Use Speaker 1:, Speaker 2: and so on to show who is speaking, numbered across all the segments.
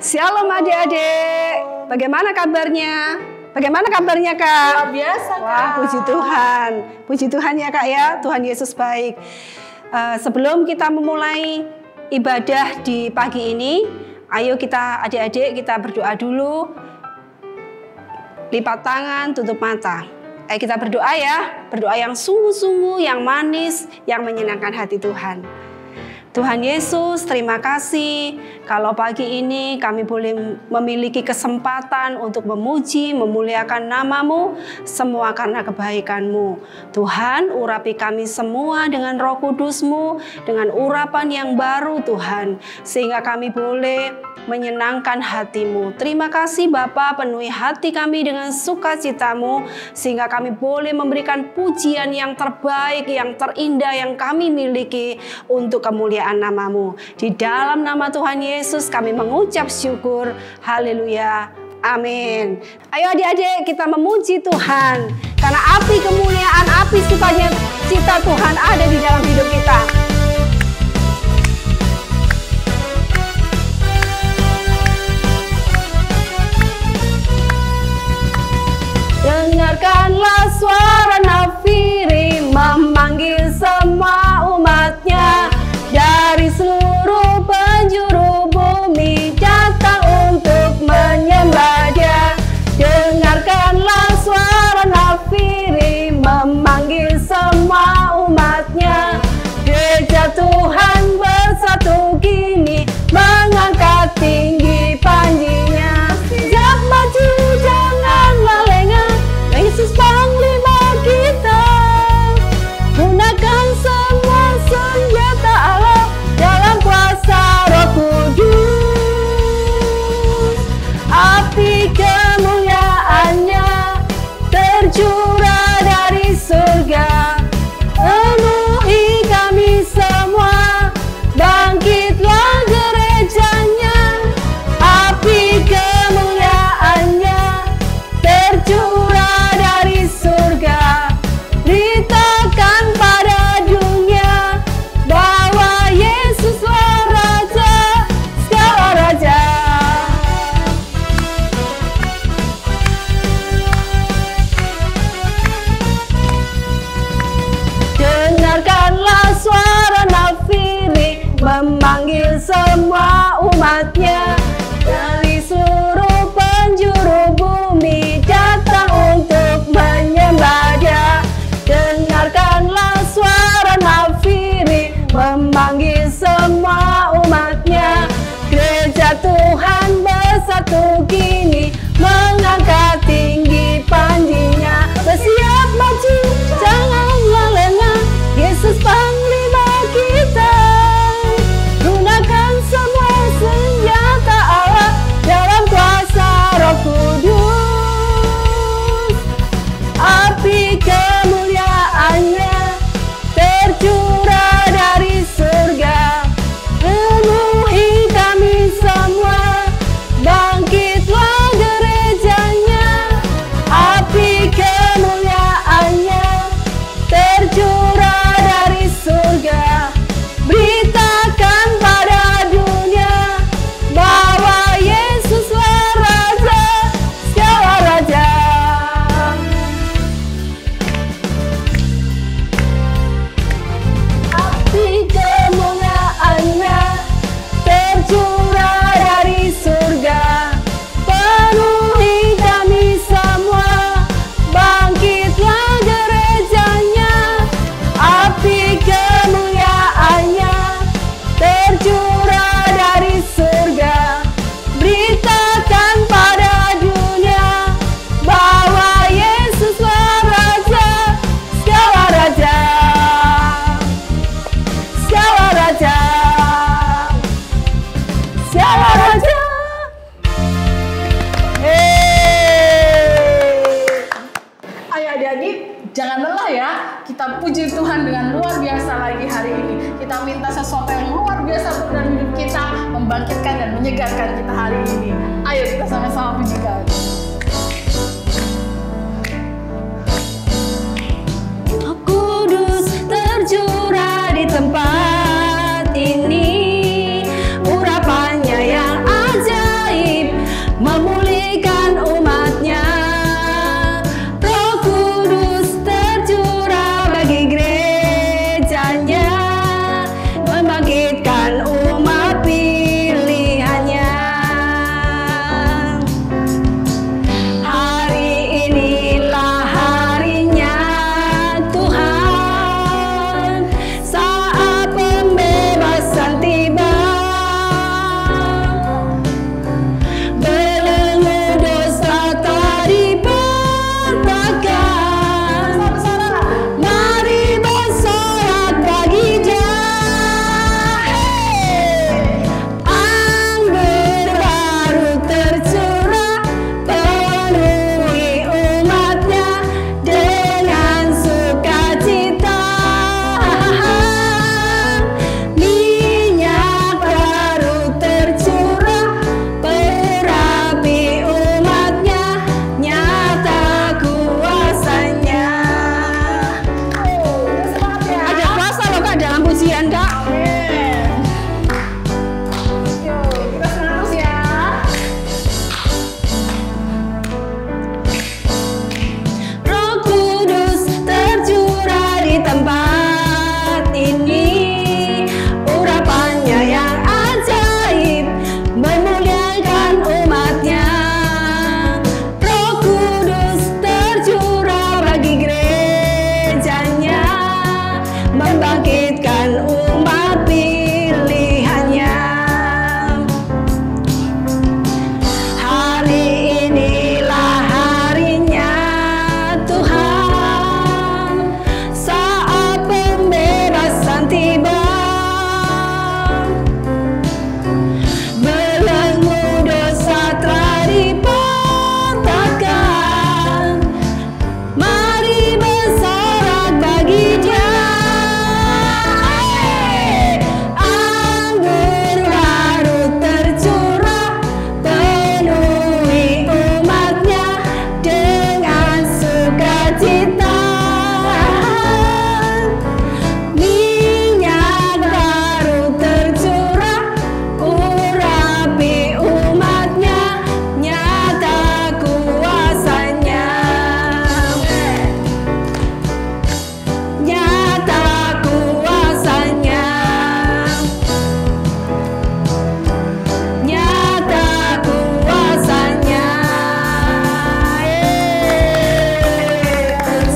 Speaker 1: Shalom adik-adik, bagaimana kabarnya? Bagaimana kabarnya Kak?
Speaker 2: Luar biasa Kak.
Speaker 1: Wah, puji Tuhan ya Kak ya, Tuhan Yesus baik. Sebelum kita memulai ibadah di pagi ini, ayo kita adik-adik kita berdoa dulu. Lipat tangan, tutup mata. Ayo kita berdoa ya, berdoa yang sungguh-sungguh, yang manis, yang menyenangkan hati Tuhan. Tuhan Yesus, terima kasih kalau pagi ini kami boleh memiliki kesempatan untuk memuji, memuliakan nama-Mu, semua karena kebaikan-Mu. Tuhan, urapi kami semua dengan Roh Kudus-Mu, dengan urapan yang baru Tuhan, sehingga kami boleh menyenangkan hati-Mu. Terima kasih Bapa, penuhi hati kami dengan sukacita-Mu, sehingga kami boleh memberikan pujian yang terbaik, yang terindah yang kami miliki untuk kemuliaan nama-Mu. Di dalam nama Tuhan Yesus kami mengucap syukur. Haleluya. Amin. Ayo adik-adik kita memuji Tuhan, karena api kemuliaan, api sukacita Tuhan ada di dalam hidup kita. Dengarkanlah suara nafiri memanggil semua umatnya dari seluruh penjuru bumi datang untuk menyembah Dia. Dengarkanlah suara nafiri memanggil semua umatnya. Gereja Tuhan bersatu kini mengangkat tinggi panjinya. Siap maju janganlah lengah, Yesus Panglima kita. Gunakan semua senjata Allah dalam kuasa Roh Kudus. Api kemuliaan-Nya tercurah dari surga, penuhi kami semua. Bangkitlah gerejanya. Api kemuliaan-Nya tercurah dari surga. Beritakan pada dunia bahwa Yesuslah Raja segala raja. Dengarkanlah suara nafiri memanggil semua umatnya dari seluruh penjuru bumi datang untuk menyembah Dia. Dengarkanlah suara nafiri memanggil semua umatnya. Gereja Tuhan bersatu kini mengangkat tinggi panjinya. Bersiap maju janganlah lengah, Yesus Panglima kita. Gunakan semua senjata Allah dalam kuasa Roh Kudus. Api kemuliaan-Nya tercurah dari surga, penuhi kami semua. Bangkitlah gerejanya. Api kemuliaan-Nya tercurah dari surga. Beritakan pada dunia bahwa Yesuslah Raja segala raja. Api kemuliaan-Nya tercurah dari surga, penuhi kami semua. Bangkitlah gerejanya. Api kemuliaan-Nya tercurah dari surga. Beritakan pada dunia bahwa Yesuslah Raja segala raja. Segala raja. Segala raja.
Speaker 2: Ayo adik-adik, jangan lelah ya. Kita puji Tuhan dengan luar biasa lagi hari ini. Kita minta sesuatu yang luar biasa dalam hidup kita, membangkitkan dan menyegarkan kita hari ini. Ayo kita sama-sama pujikan.
Speaker 1: Roh Kudus tercurah di tempat ini, urapannya yang ajaib. bangkitkan umat pilihannya. Hari inilah harinya Tuhan, saat pembebasan tiba. Belenggu dosa telah dipatahkan, mari bersorak bagi Dia. Anggur baru tercurah, penuhi umatnya dengan sukacita. Minyak baru tercurah, urapi umatnya, nyata kuasanya. Nyata kuasanya. Nyata kuasanya.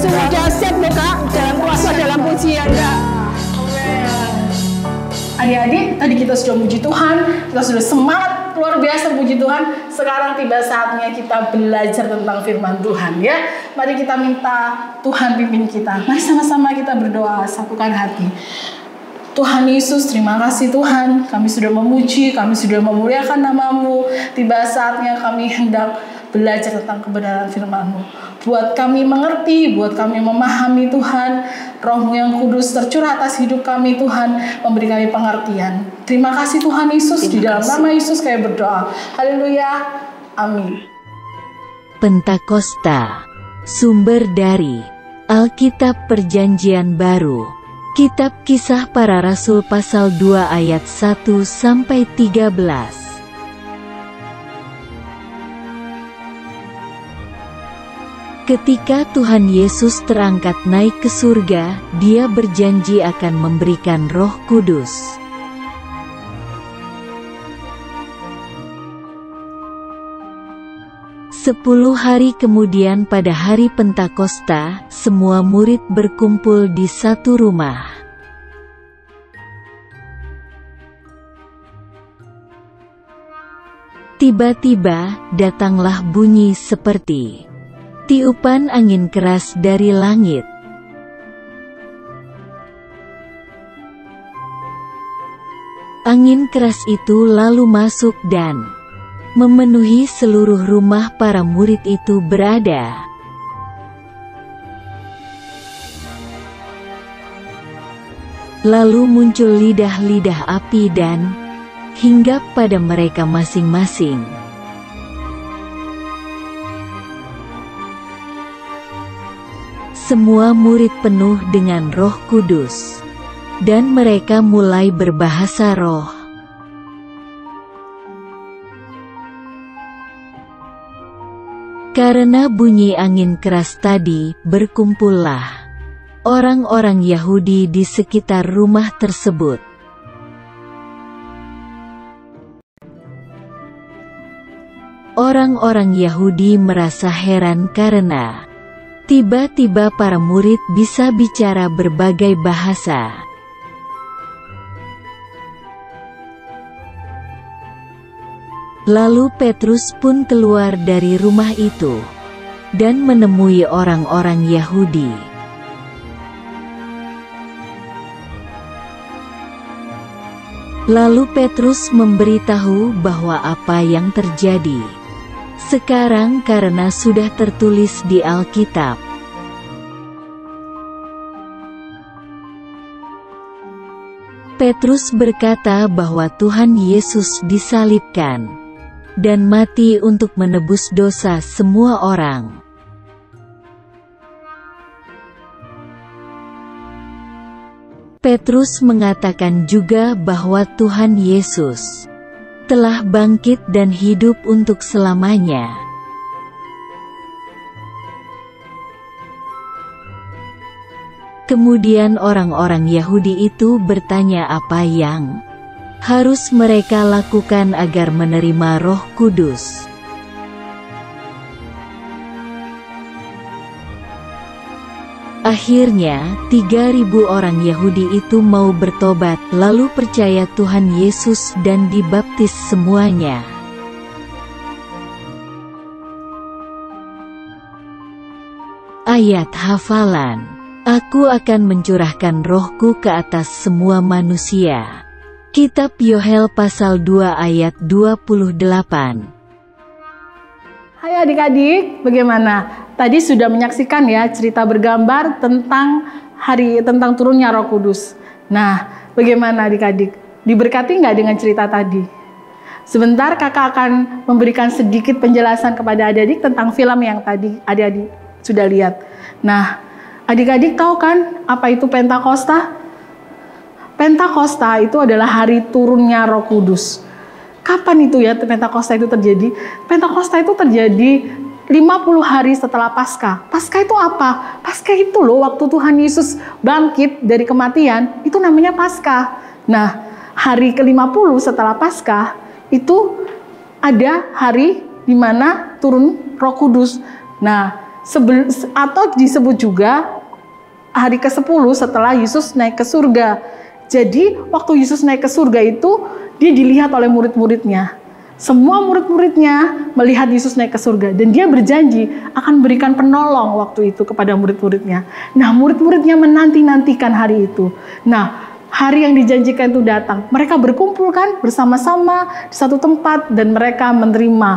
Speaker 1: Sudah siap loh Kak, dalam kuasa, dalam pujian Kak.
Speaker 2: Adik-adik, tadi kita sudah puji Tuhan, kita sudah semangat luar biasa puji Tuhan. Sekarang tiba saatnya kita belajar tentang firman Tuhan ya. Mari kita minta Tuhan pimpin kita. Mari sama-sama kita berdoa, satukan hati. Tuhan Yesus, terima kasih Tuhan. Kami sudah memuji, kami sudah memuliakan nama-Mu. Tiba saatnya kami hendak belajar tentang kebenaran firman-Mu. Buat kami mengerti, buat kami memahami Tuhan. Roh-Mu yang kudus tercurah atas hidup kami Tuhan, memberi kami pengertian. Terima kasih Tuhan Yesus, di dalam nama Yesus kami berdoa. Haleluya, amin.
Speaker 3: Pentakosta, sumber dari Alkitab Perjanjian Baru, Kitab Kisah Para Rasul pasal 2 ayat 1-13. Ketika Tuhan Yesus terangkat naik ke surga, Dia berjanji akan memberikan Roh Kudus. Sepuluh hari kemudian pada hari Pentakosta, semua murid berkumpul di satu rumah. Tiba-tiba, datanglah bunyi seperti tiupan angin keras dari langit. Angin keras itu lalu masuk dan memenuhi seluruh rumah para murid itu berada. Lalu muncul lidah-lidah api dan hinggap pada mereka masing-masing. Semua murid penuh dengan Roh Kudus, dan mereka mulai berbahasa roh. Karena bunyi angin keras tadi, berkumpullah orang-orang Yahudi di sekitar rumah tersebut. Orang-orang Yahudi merasa heran karena tiba-tiba para murid bisa bicara berbagai bahasa. Lalu Petrus pun keluar dari rumah itu dan menemui orang-orang Yahudi. Lalu Petrus memberitahu bahwa apa yang terjadi sekarang karena sudah tertulis di Alkitab. Petrus berkata bahwa Tuhan Yesus disalibkan dan mati untuk menebus dosa semua orang. Petrus mengatakan juga bahwa Tuhan Yesus telah bangkit dan hidup untuk selamanya. Kemudian orang-orang Yahudi itu bertanya apa yang harus mereka lakukan agar menerima Roh Kudus. Akhirnya, 3.000 orang Yahudi itu mau bertobat, lalu percaya Tuhan Yesus dan dibaptis semuanya. Ayat hafalan. Aku akan mencurahkan rohku ke atas semua manusia. Kitab Yoel pasal 2 ayat 28.
Speaker 2: Hai adik-adik, bagaimana? Tadi sudah menyaksikan ya cerita bergambar tentang tentang turunnya Roh Kudus. Nah, bagaimana adik-adik? Diberkati nggak dengan cerita tadi? Sebentar kakak akan memberikan sedikit penjelasan kepada adik-adik tentang film yang tadi adik-adik sudah lihat. Nah, adik-adik tahu kan apa itu Pentakosta? Pentakosta itu adalah hari turunnya Roh Kudus. Kapan itu ya Pentakosta itu terjadi? Pentakosta itu terjadi 50 hari setelah Paskah. Paskah itu apa? Paskah itu loh waktu Tuhan Yesus bangkit dari kematian, itu namanya Paskah. Nah, hari ke-50 setelah Paskah itu ada hari di mana turun Roh Kudus. Nah, atau disebut juga hari ke-10 setelah Yesus naik ke surga. Jadi, waktu Yesus naik ke surga itu dia dilihat oleh murid-muridnya. Semua murid-muridnya melihat Yesus naik ke surga. Dan dia berjanji akan berikan penolong waktu itu kepada murid-muridnya. Nah, murid-muridnya menanti-nantikan hari itu. Nah, hari yang dijanjikan itu datang. Mereka berkumpul kan bersama-sama di satu tempat. Dan mereka menerima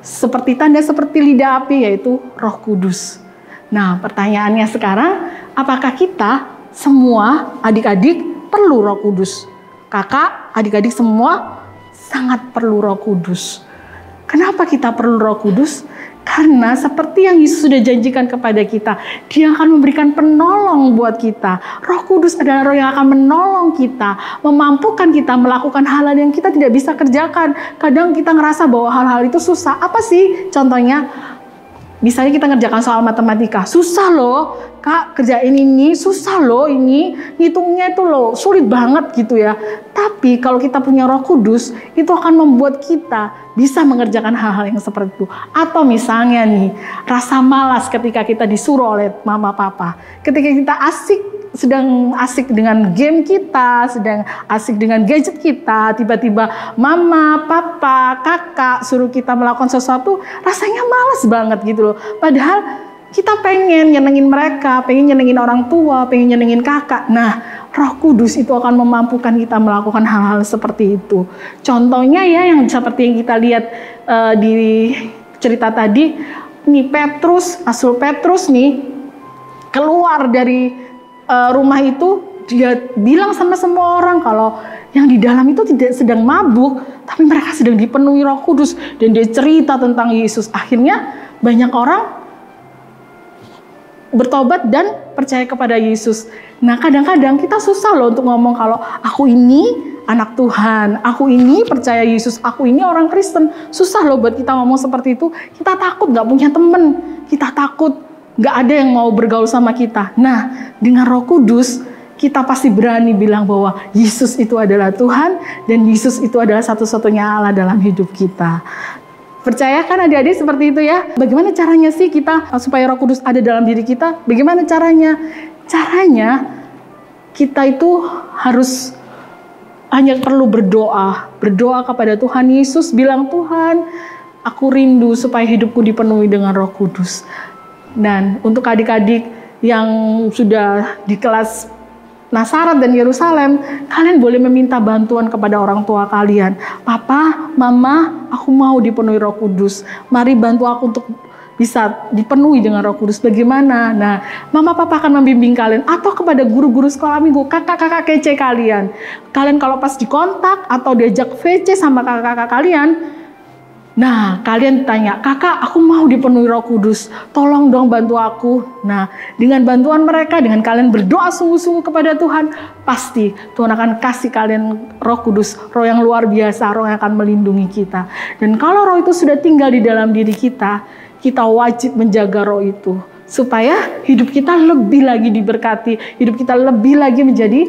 Speaker 2: seperti tanda seperti lidah api, yaitu Roh Kudus. Nah, pertanyaannya sekarang, apakah kita semua adik-adik perlu Roh Kudus? Kakak, adik-adik semua sangat perlu Roh Kudus. Kenapa kita perlu Roh Kudus? Karena seperti yang Yesus sudah janjikan kepada kita, Dia akan memberikan penolong buat kita. Roh Kudus adalah roh yang akan menolong kita, memampukan kita melakukan hal-hal yang kita tidak bisa kerjakan. Kadang kita ngerasa bahwa hal-hal itu susah. Apa sih contohnya? Misalnya kita ngerjakan soal matematika, susah loh kak, kerjain ini susah loh, ini ngitungnya itu loh sulit banget gitu ya. Tapi kalau kita punya Roh Kudus, itu akan membuat kita bisa mengerjakan hal-hal yang seperti itu. Atau misalnya nih, rasa malas ketika kita disuruh oleh mama papa, ketika kita sedang asik dengan game kita, sedang asik dengan gadget kita, tiba-tiba mama, papa, kakak suruh kita melakukan sesuatu, rasanya malas banget gitu loh. Padahal kita pengen nyenengin mereka, pengen nyenengin orang tua, pengen nyenengin kakak. Nah, Roh Kudus itu akan memampukan kita melakukan hal-hal seperti itu. Contohnya ya yang seperti yang kita lihat di cerita tadi, nih Rasul Petrus nih keluar dari rumah itu, dia bilang sama semua orang kalau yang di dalam itu tidak sedang mabuk, tapi mereka sedang dipenuhi Roh Kudus. Dan dia cerita tentang Yesus. Akhirnya banyak orang bertobat dan percaya kepada Yesus. Nah, kadang-kadang kita susah loh untuk ngomong kalau aku ini anak Tuhan, aku ini percaya Yesus, aku ini orang Kristen. Susah loh buat kita ngomong seperti itu. Kita takut gak punya temen, kita takut gak ada yang mau bergaul sama kita. Nah, dengan Roh Kudus, kita pasti berani bilang bahwa Yesus itu adalah Tuhan dan Yesus itu adalah satu-satunya Allah dalam hidup kita. Percaya kan adik-adik seperti itu ya? Bagaimana caranya sih kita supaya Roh Kudus ada dalam diri kita? Bagaimana caranya? Caranya kita itu harus hanya perlu berdoa. Berdoa kepada Tuhan Yesus, bilang Tuhan, aku rindu supaya hidupku dipenuhi dengan Roh Kudus. Dan untuk adik-adik yang sudah di kelas Nasaret dan Yerusalem, kalian boleh meminta bantuan kepada orang tua kalian. Papa, mama, aku mau dipenuhi Roh Kudus. Mari bantu aku untuk bisa dipenuhi dengan Roh Kudus. Bagaimana? Nah, mama papa akan membimbing kalian. Atau kepada guru-guru sekolah minggu, kakak-kakak kece kalian. Kalian kalau pas dikontak atau diajak VC sama kakak-kakak kalian, nah, kalian tanya, kakak aku mau dipenuhi Roh Kudus, tolong dong bantu aku. Nah, dengan bantuan mereka, dengan kalian berdoa sungguh-sungguh kepada Tuhan, pasti Tuhan akan kasih kalian Roh Kudus, roh yang luar biasa, roh yang akan melindungi kita. Dan kalau roh itu sudah tinggal di dalam diri kita, kita wajib menjaga roh itu, supaya hidup kita lebih lagi diberkati, hidup kita lebih lagi menjadi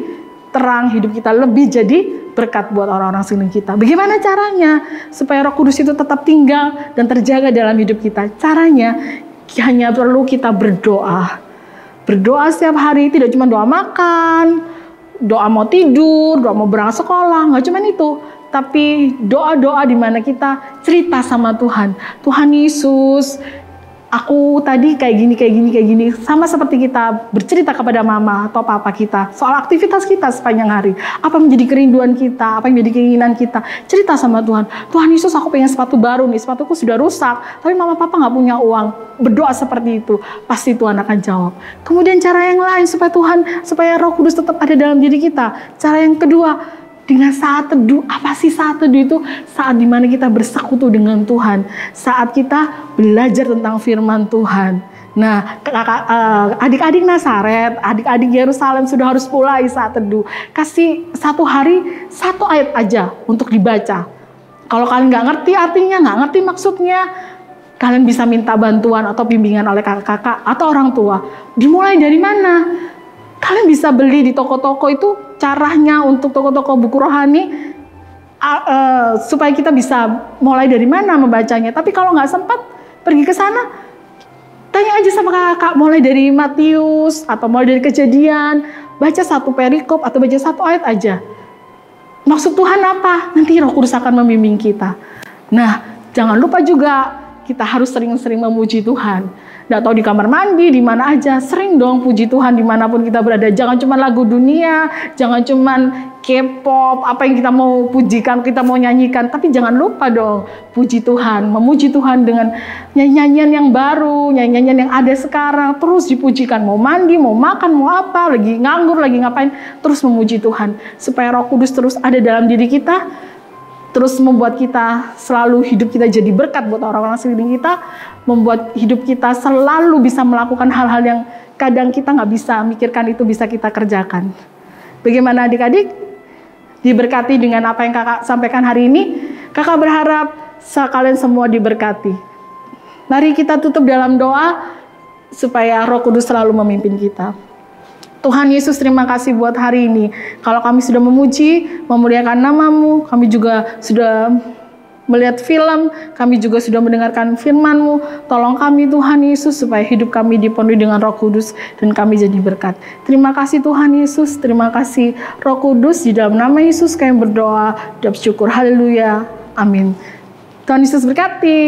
Speaker 2: terang, hidup kita lebih jadi berkat buat orang-orang sekeliling kita. Bagaimana caranya supaya Roh Kudus itu tetap tinggal dan terjaga dalam hidup kita? Caranya hanya perlu kita berdoa. berdoa setiap hari, tidak cuma doa makan, doa mau tidur, doa mau berangkat sekolah, nggak cuma itu. Tapi doa-doa di mana kita cerita sama Tuhan. Tuhan Yesus, aku tadi kayak gini. Sama seperti kita bercerita kepada mama atau papa kita soal aktivitas kita sepanjang hari. Apa menjadi kerinduan kita, apa yang menjadi keinginan kita. Cerita sama Tuhan. Tuhan Yesus, aku pengen sepatu baru nih, sepatuku sudah rusak. Tapi mama papa nggak punya uang. Berdoa seperti itu, pasti Tuhan akan jawab. Kemudian cara yang lain supaya Roh Kudus tetap ada dalam diri kita. Cara yang kedua, dengan saat teduh. Apa sih saat teduh itu? Saat dimana kita bersekutu dengan Tuhan. Saat kita belajar tentang firman Tuhan. Nah, adik-adik Nazaret, adik-adik Yerusalem sudah harus mulai saat teduh. Kasih satu hari, satu ayat aja untuk dibaca. Kalau kalian nggak ngerti artinya, nggak ngerti maksudnya, kalian bisa minta bantuan atau bimbingan oleh kakak-kakak atau orang tua. Dimulai dari mana? Kalian bisa beli di toko-toko itu, caranya untuk toko-toko buku rohani, supaya kita bisa mulai dari mana membacanya. Tapi kalau nggak sempat pergi ke sana, tanya aja sama kakak, mulai dari Matius atau mulai dari Kejadian, baca satu perikop atau baca satu ayat aja. Maksud Tuhan apa? Nanti Roh Kudus akan membimbing kita. Nah, jangan lupa juga kita harus sering-sering memuji Tuhan. Nggak tahu di kamar mandi, di mana aja, sering dong puji Tuhan dimanapun kita berada. Jangan cuma lagu dunia, jangan cuma K-pop, apa yang kita mau pujikan, kita mau nyanyikan. Tapi jangan lupa dong puji Tuhan, memuji Tuhan dengan nyanyian yang baru, nyanyian yang ada sekarang. Terus dipujikan, mau mandi, mau makan, mau apa, lagi nganggur, lagi ngapain, terus memuji Tuhan. Supaya Roh Kudus terus ada dalam diri kita, terus membuat kita selalu hidup kita jadi berkat buat orang-orang sekeliling kita, membuat hidup kita selalu bisa melakukan hal-hal yang kadang kita nggak bisa mikirkan itu bisa kita kerjakan. Bagaimana adik-adik? Diberkati dengan apa yang kakak sampaikan hari ini? Kakak berharap kalian semua diberkati. Mari kita tutup dalam doa supaya Roh Kudus selalu memimpin kita. Tuhan Yesus, terima kasih buat hari ini. Kalau kami sudah memuji, memuliakan nama-Mu, kami juga sudah melihat film, kami juga sudah mendengarkan firman-Mu. Tolong kami Tuhan Yesus supaya hidup kami dipenuhi dengan Roh Kudus dan kami jadi berkat. Terima kasih Tuhan Yesus, terima kasih Roh Kudus. Di dalam nama Yesus kami berdoa dan bersyukur. Haleluya. Amin. Tuhan Yesus berkati.